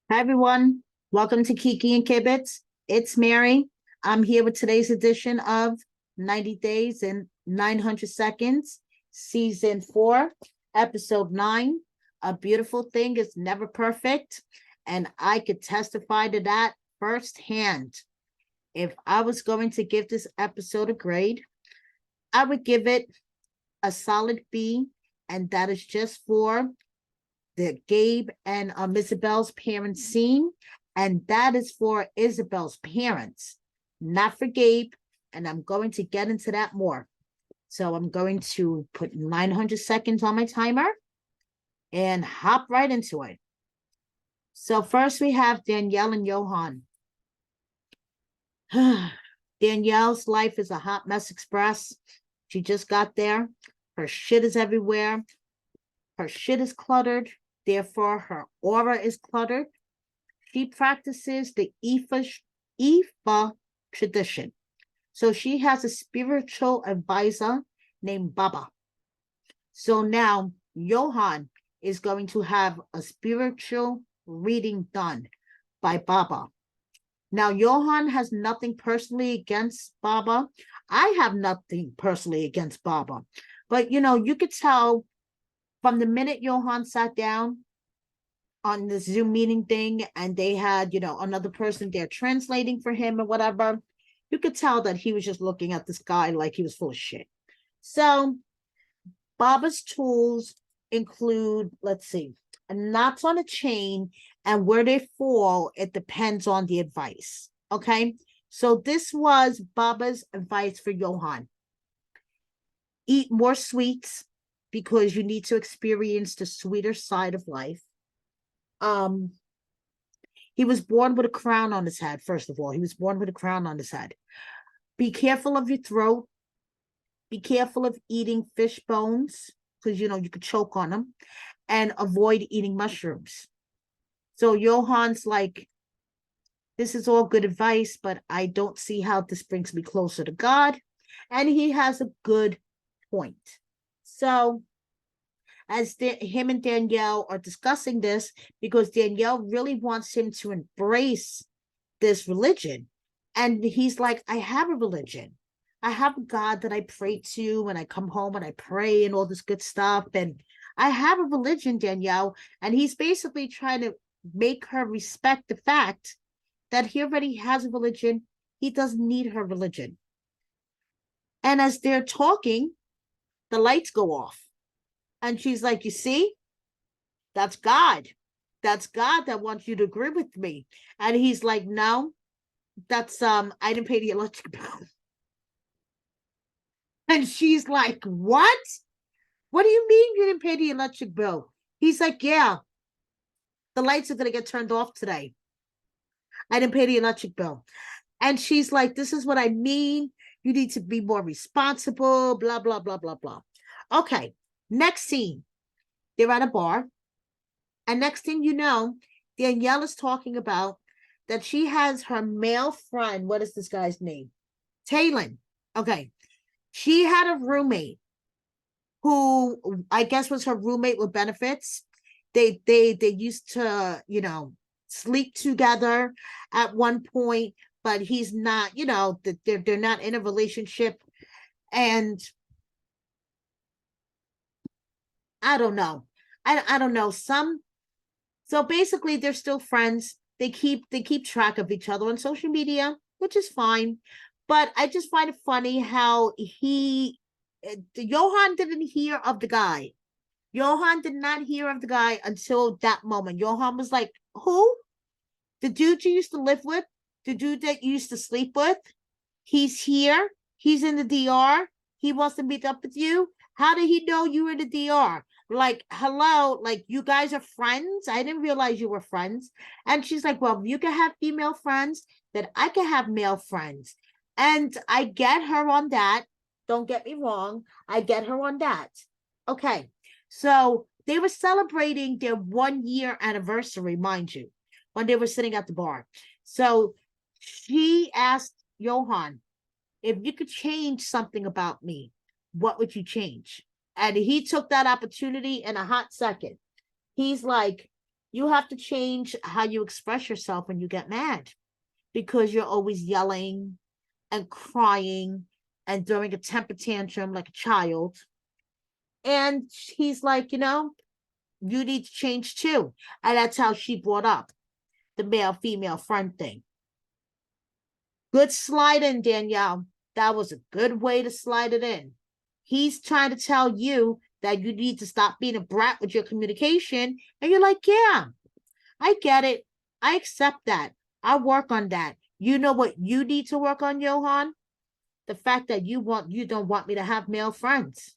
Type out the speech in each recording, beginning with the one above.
Hi, everyone. Welcome to Kiki and Kibitz. It's Mary. I'm here with today's edition of 90 Days and 900 Seconds, Season 4, Episode 9. A beautiful thing is never perfect, and I could testify to that firsthand. If I was going to give this episode a grade, I would give it a solid B, and that is just for the Gabe and Isabel's parents scene, and that is for Isabel's parents, not for Gabe. And I'm going to get into that more. So I'm going to put 900 seconds on my timer and hop right into it. So first we have Danielle and Yohan. Danielle's life is a hot mess express. She just got there. Her shit is everywhere. Her shit is cluttered. Therefore, her aura is cluttered. She practices the Ifa tradition. So she has a spiritual advisor named Baba. So now Yohan is going to have a spiritual reading done by Baba. Now, Yohan has nothing personally against Baba. I have nothing personally against Baba. But, you could tell from the minute Yohan sat down on the Zoom meeting thing and they had, another person there translating for him or whatever, you could tell that he was just looking at this guy like he was full of shit. So Baba's tools include, let's see, knots on a chain, and where they fall, it depends on the advice. Okay. So this was Baba's advice for Yohan. Eat more sweets because you need to experience the sweeter side of life. He was born with a crown on his head. First of all, he was born with a crown on his head. Be careful of your throat. Be careful of eating fish bones because you could choke on them, and avoid eating mushrooms. So Yohan's like, this is all good advice, but I don't see how this brings me closer to God. And he has a good point. So as him and Danielle are discussing this, because Danielle really wants him to embrace this religion. And he's like, I have a religion. I have a God that I pray to when I come home and I pray and all this good stuff. And I have a religion, Danielle. And he's basically trying to make her respect the fact that he already has a religion. He doesn't need her religion. And as they're talking, the lights go off. And she's like, you see, that's God. That's God that wants you to agree with me. And he's like, no, that's I didn't pay the electric bill. And she's like, what? What do you mean you didn't pay the electric bill? He's like, yeah, the lights are gonna get turned off today. I didn't pay the electric bill. And she's like, this is what I mean. You need to be more responsible, blah, blah, blah, blah, blah. Okay, next scene. They're at a bar. And next thing you know, Danielle is talking about that she has her male friend. What is this guy's name? Talon. Okay. She had a roommate who I guess was her roommate with benefits. They used to, sleep together at one point, but he's not, they're not in a relationship. And I don't know. I don't know. So basically they're still friends. They keep track of each other on social media, which is fine. But I just find it funny how Yohan didn't hear of the guy. Yohan did not hear of the guy until that moment. Yohan was like, who? The dude you used to live with? The dude that you used to sleep with? He's here. He's in the DR. He wants to meet up with you. How did he know you were in the DR? Like, hello, like you guys are friends. I didn't realize you were friends. And she's like, well, you can have female friends, then I can have male friends. And I get her on that. Don't get me wrong. I get her on that. Okay. So they were celebrating their 1 year anniversary, mind you, when they were sitting at the bar. So she asked Yohan, if you could change something about me, what would you change? And he took that opportunity in a hot second. He's like, You have to change how you express yourself when you get mad, because you're always yelling and crying and throwing a temper tantrum like a child. And he's like, you need to change too. And that's how she brought up the male female friend thing. Good slide in, Danielle. That was a good way to slide it in. He's trying to tell you that you need to stop being a brat with your communication. And you're like, yeah, I get it. I accept that. I'll work on that. You know what you need to work on, Yohan? The fact that you don't want me to have male friends.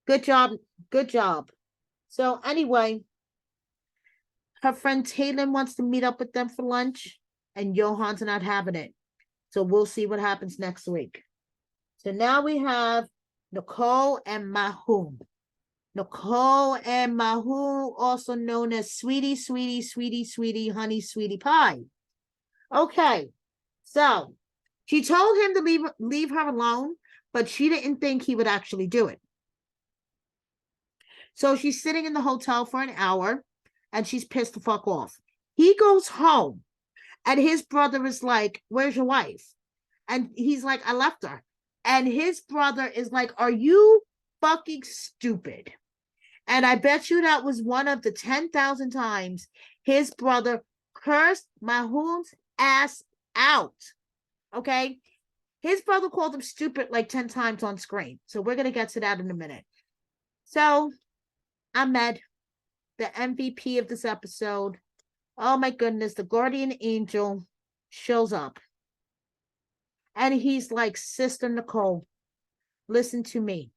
Good job. Good job. So anyway, her friend Taylor wants to meet up with them for lunch, and Yohan's not having it. So we'll see what happens next week. So now we have Nicole and Mahmoud. Nicole and Mahmoud, also known as Sweetie, Sweetie, Sweetie, Sweetie, Honey, Sweetie Pie. Okay, so she told him to leave her alone, but she didn't think he would actually do it. So she's sitting in the hotel for an hour, and she's pissed the fuck off. He goes home, and his brother is like, where's your wife? And he's like, I left her. And his brother is like, are you fucking stupid? And I bet you that was one of the 10,000 times his brother cursed Mahmoud's ass out. Okay? His brother called him stupid like 10 times on screen. So we're going to get to that in a minute. So, Ahmed, the MVP of this episode, oh my goodness, the guardian angel shows up. And he's like, Sister Nicole, listen to me.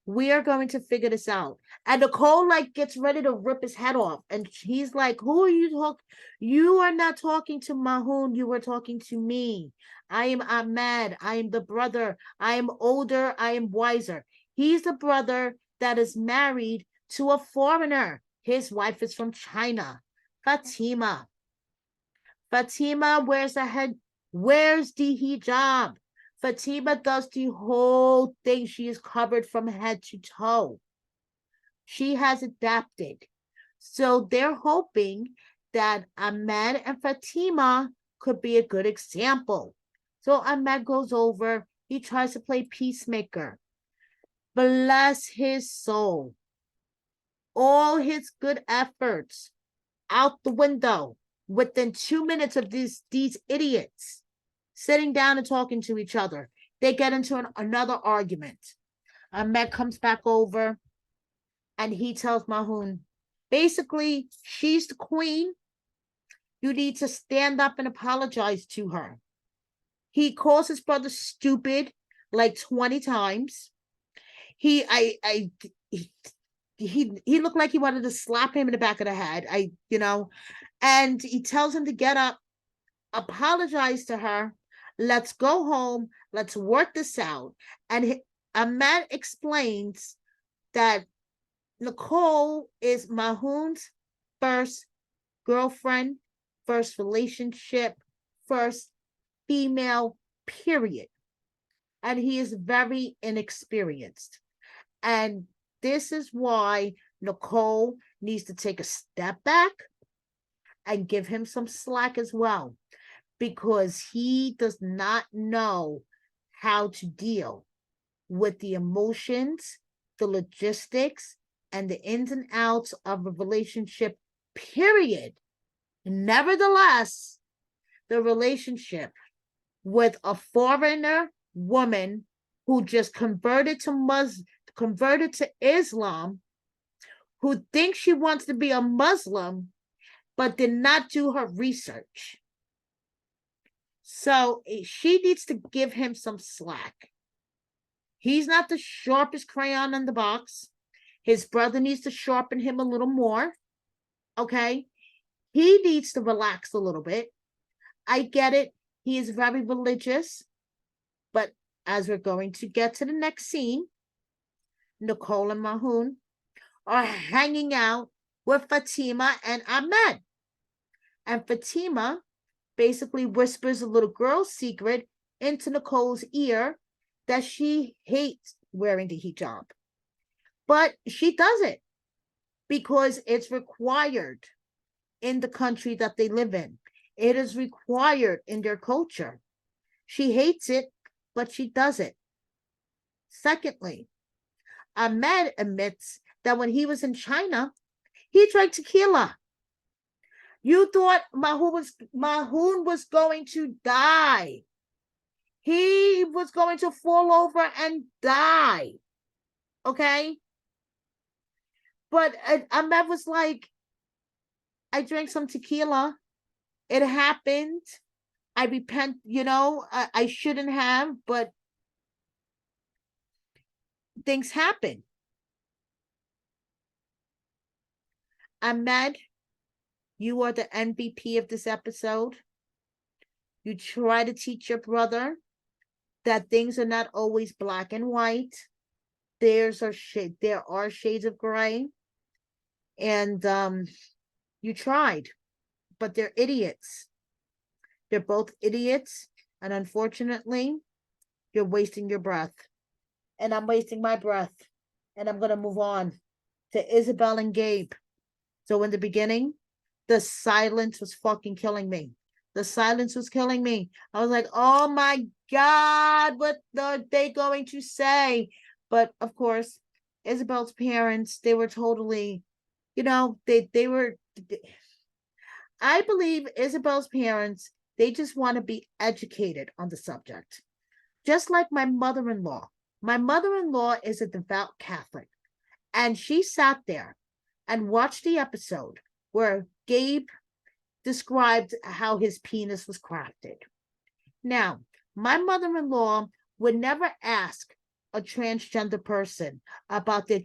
We are going to figure this out. And Nicole like gets ready to rip his head off. And he's like, who are you talking? You are not talking to Mahmoud. You are talking to me. I am Ahmed. I am the brother. I am older. I am wiser. He's the brother that is married to a foreigner. His wife is from China. Fatima. Fatima wears the hijab. Fatima does the whole thing. She is covered from head to toe. She has adapted. So they're hoping that Ahmed and Fatima could be a good example. So Ahmed goes over. He tries to play peacemaker. Bless his soul. All his good efforts out the window within 2 minutes of these idiots sitting down and talking to each other. They get into another argument. Ahmed comes back over and he tells Mahmoud, basically, she's the queen. You need to stand up and apologize to her. He calls his brother stupid like 20 times. He looked like he wanted to slap him in the back of the head. And he tells him to get up, apologize to her. Let's go home. Let's work this out. And Ahmed explains that Nicole is Mahmoud's first girlfriend, first relationship, first female, period. And he is very inexperienced. And this is why Nicole needs to take a step back and give him some slack as well, because he does not know how to deal with the emotions, the logistics, and the ins and outs of a relationship, period. Nevertheless, the relationship with a foreigner woman who just converted to Islam, who thinks she wants to be a Muslim, but did not do her research. So she needs to give him some slack. He's not the sharpest crayon in the box. His brother needs to sharpen him a little more. Okay? He needs to relax a little bit. I get it. He is very religious. But as we're going to get to the next scene, Nicole and Mahmoud are hanging out with Fatima and Ahmed. And Fatima basically whispers a little girl's secret into Nicole's ear that she hates wearing the hijab. But she does it. because it's required in the country that they live in. It is required in their culture. She hates it, but she does it. Secondly, Ahmed admits that when he was in China, he drank tequila. You thought Mahmoud was going to die. He was going to fall over and die. Okay? But Ahmed was like, I drank some tequila. It happened. I repent, I shouldn't have, but things happen. Ahmed, you are the MVP of this episode. You try to teach your brother that things are not always black and white. There are shades of gray. And you tried, but they're idiots. They're both idiots. And unfortunately, you're wasting your breath. And I'm wasting my breath. And I'm going to move on to Isabel and Gabe. So in the beginning, the silence was fucking killing me. The silence was killing me. I was like, oh my God, what are they going to say? But of course, Isabel's parents, they were totally, they were, I believe Isabel's parents, they just want to be educated on the subject. Just like my mother-in-law. My mother-in-law is a devout Catholic. And she sat there and watched the episode where Gabe described how his penis was crafted. Now, my mother-in-law would never ask a transgender person about their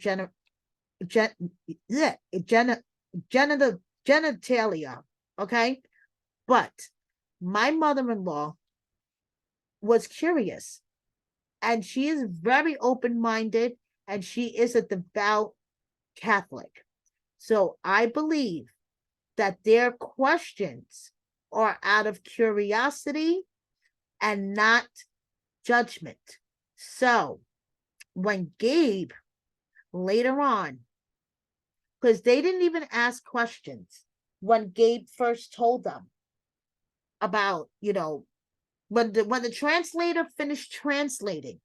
genitalia, okay? But my mother-in-law was curious, and she is very open-minded, and she is a devout Catholic. So I believe that their questions are out of curiosity and not judgment. So when Gabe later on, because they didn't even ask questions when Gabe first told them about, when the translator finished translating,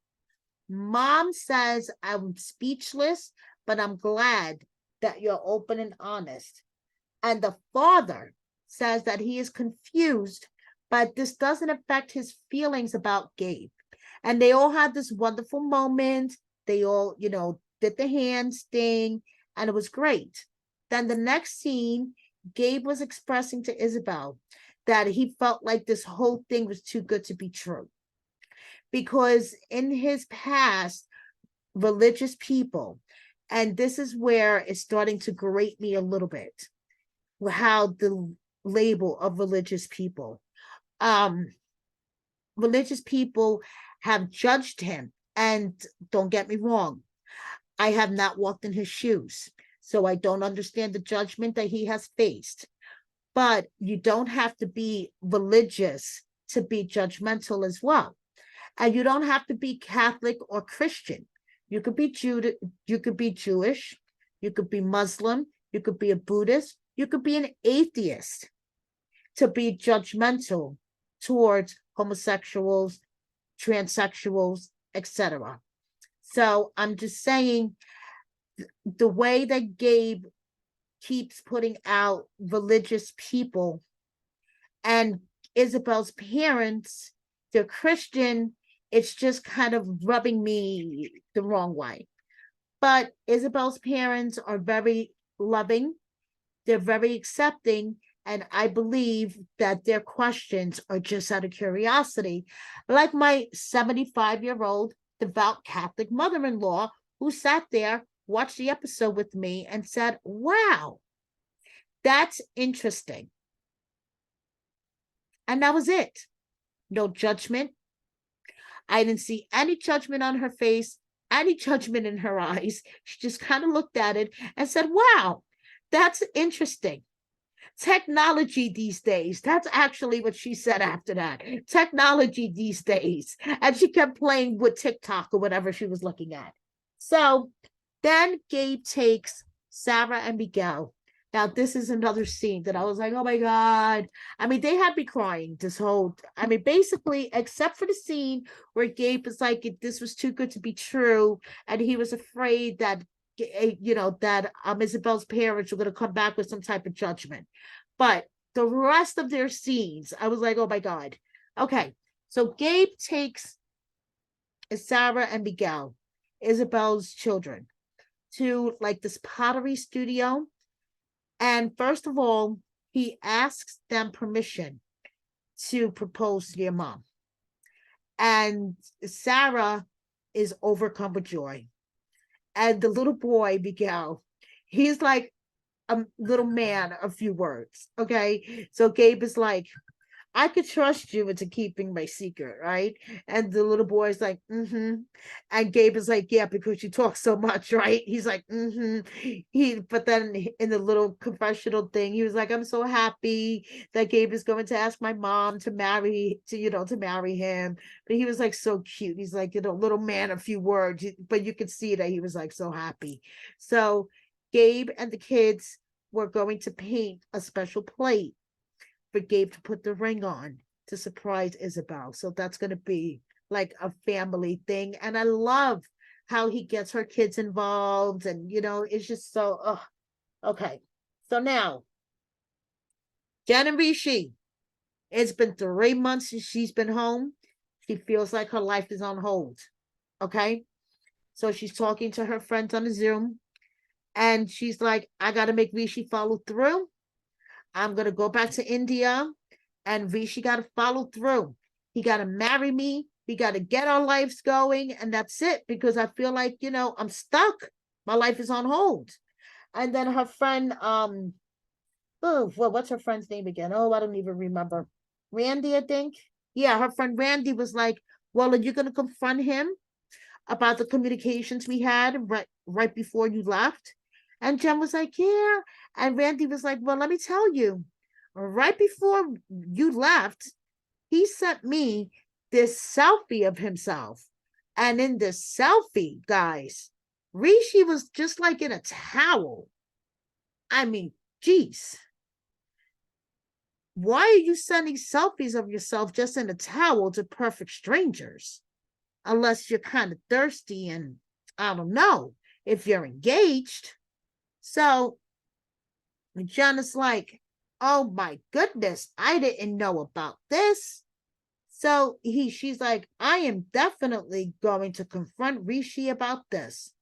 Mom says, I'm speechless, but I'm glad that you're open and honest. And the father says that he is confused, but this doesn't affect his feelings about Gabe. And they all had this wonderful moment. They all, did the hands thing, and it was great. Then the next scene, Gabe was expressing to Isabel that he felt like this whole thing was too good to be true. Because in his past, religious people, and this is where it's starting to grate me a little bit, how the label of religious people have judged him. And don't get me wrong, I have not walked in his shoes, so I don't understand the judgment that he has faced. But you don't have to be religious to be judgmental as well. And you don't have to be Catholic or Christian. You could be you could be Jewish, you could be Muslim, you could be a Buddhist, you could be an atheist to be judgmental towards homosexuals, transsexuals, etc. So I'm just saying, the way that Gabe keeps putting out religious people, and Isabel's parents, they're Christian, it's just kind of rubbing me the wrong way. But Isabel's parents are very loving, they're very accepting, and I believe that their questions are just out of curiosity. Like my 75-year-old devout Catholic mother-in-law, who sat there, watched the episode with me, and said, wow, that's interesting. And that was it. No judgment. I didn't see any judgment on her face, any judgment in her eyes. She just kind of looked at it and said, wow, that's interesting. Technology these days. That's actually what she said after that. Technology these days. And she kept playing with TikTok or whatever she was looking at. So then Gabe takes Sarah and Miguel. Now, this is another scene that I was like, oh my God. I mean, they had me crying this whole, I mean, basically, except for the scene where Gabe was like, this was too good to be true. And he was afraid that, that Isabel's parents were going to come back with some type of judgment. But the rest of their scenes, I was like, oh my God. Okay. So Gabe takes Sarah and Miguel, Isabel's children, to like this pottery studio. And first of all, he asks them permission to propose to their mom. And Sarah is overcome with joy. And the little boy, Miguel, he's like a little man, a few words. Okay. So Gabe is like, I could trust you into keeping my secret, right? And the little boy's like, mm-hmm. And Gabe is like, yeah, because you talk so much, right? He's like, mm-hmm. But then in the little confessional thing, he was like, I'm so happy that Gabe is going to ask my mom to marry him. But he was like so cute. He's like, little man, a few words, but you could see that he was like so happy. So Gabe and the kids were going to paint a special plate for Gabe to put the ring on to surprise Isabel. So that's going to be like a family thing. And I love how he gets her kids involved. And, it's just so, okay. So now, Jen and Rishi, it's been 3 months since she's been home. She feels like her life is on hold. Okay. So she's talking to her friends on the Zoom. And she's like, I got to make Rishi follow through. I'm going to go back to India, and Rishi got to follow through. He got to marry me. We got to get our lives going, and that's it, because I feel like, I'm stuck. My life is on hold. And then her friend, what's her friend's name again? Oh, I don't even remember. Randy, I think. Yeah, her friend Randy was like, well, are you going to confront him about the communications we had right before you left? And Jen was like, yeah. And Randy was like, well, let me tell you, right before you left, he sent me this selfie of himself. And in this selfie, guys, Rishi was just like in a towel. I mean, geez. Why are you sending selfies of yourself just in a towel to perfect strangers? Unless you're kind of thirsty and I don't know if you're engaged. So Jen is like, oh my goodness, I didn't know about this. So she's like, I am definitely going to confront Rishi about this.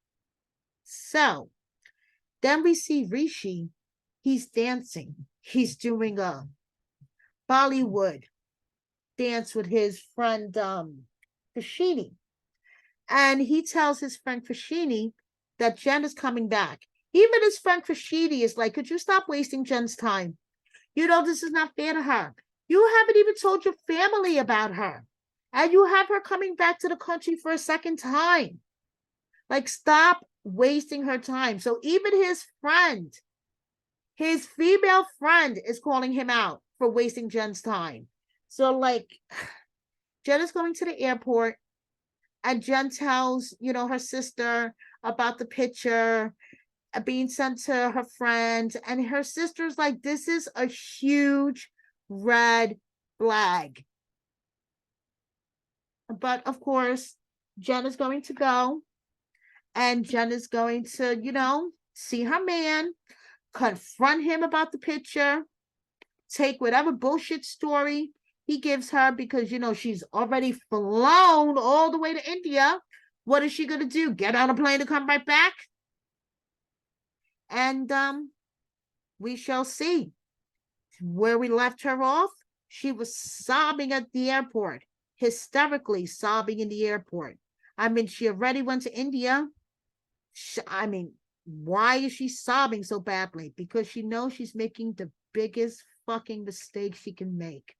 So then we see Rishi, he's dancing. He's doing a Bollywood dance with his friend Kashini. And he tells his friend Kashini that Jen is coming back. Even his friend Kashini is like, could you stop wasting Jen's time? This is not fair to her. You haven't even told your family about her. And you have her coming back to the country for a second time. Like, stop wasting her time. So even his friend, his female friend, is calling him out for wasting Jen's time. So, like, Jen is going to the airport, and Jen tells, her sister about the picture being sent to her friend, and her sister's like, this is a huge red flag. But of course, Jen is going to go, and Jen is going to, see her man, confront him about the picture, take whatever bullshit story he gives her, because, she's already flown all the way to India. What is she going to do? Get on a plane to come right back? And we shall see. Where we left her off, she was sobbing at the airport, hysterically sobbing in the airport. I mean, she already went to India. Why is she sobbing so badly? Because she knows she's making the biggest fucking mistake she can make.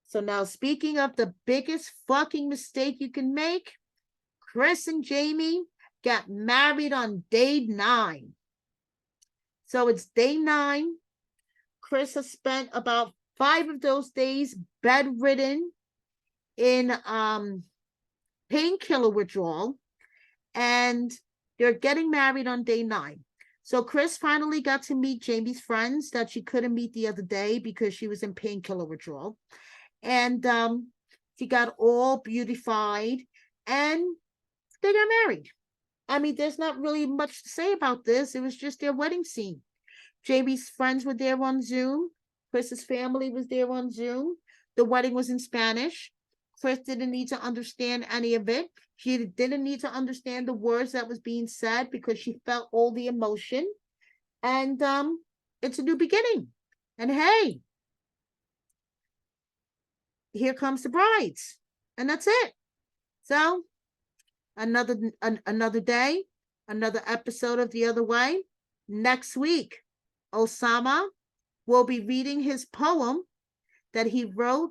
So now, speaking of the biggest fucking mistake you can make, Chris and Jamie got married on day 9. So it's day 9. Chris has spent about 5 of those days bedridden in painkiller withdrawal, and they're getting married on day 9. So Chris finally got to meet Jamie's friends that she couldn't meet the other day because she was in painkiller withdrawal. And she got all beautified and they got married. I mean, there's not really much to say about this. It was just their wedding scene. Jamie's friends were there on Zoom. Chris's family was there on Zoom. The wedding was in Spanish. Chris didn't need to understand any of it. She didn't need to understand the words that was being said because she felt all the emotion. And it's a new beginning. And hey, here comes the brides. And that's it. So another day, another episode of The Other Way. Next week, Osama will be reading his poem that he wrote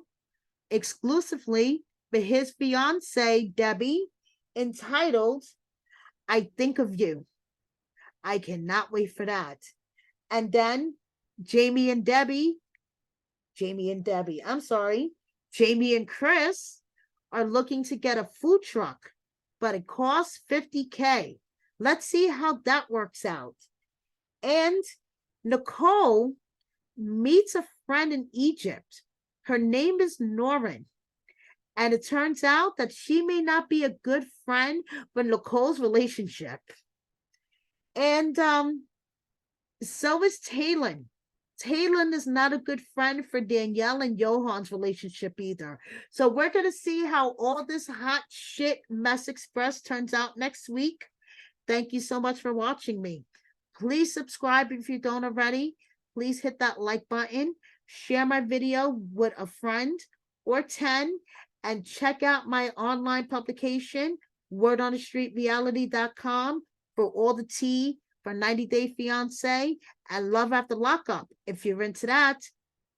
exclusively for his fiancee, Debbie, entitled, I Think of You. I cannot wait for that. And then Jamie and Chris are looking to get a food truck, but it costs $50K. Let's see how that works out. And Nicole meets a friend in Egypt. Her name is Norrin. And it turns out that she may not be a good friend for Nicole's relationship. And so is Talon. Talon is not a good friend for Danielle and Yohan's relationship either. So we're going to see how all this hot shit mess express turns out next week. Thank you so much for watching me. Please subscribe if you don't already. Please hit that like button. Share my video with a friend or 10. And check out my online publication, wordonthestreetreality.com, for all the tea for 90 Day Fiance and Love After Lockup. If you're into that,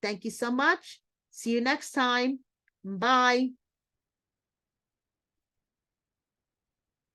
thank you so much. See you next time. Bye.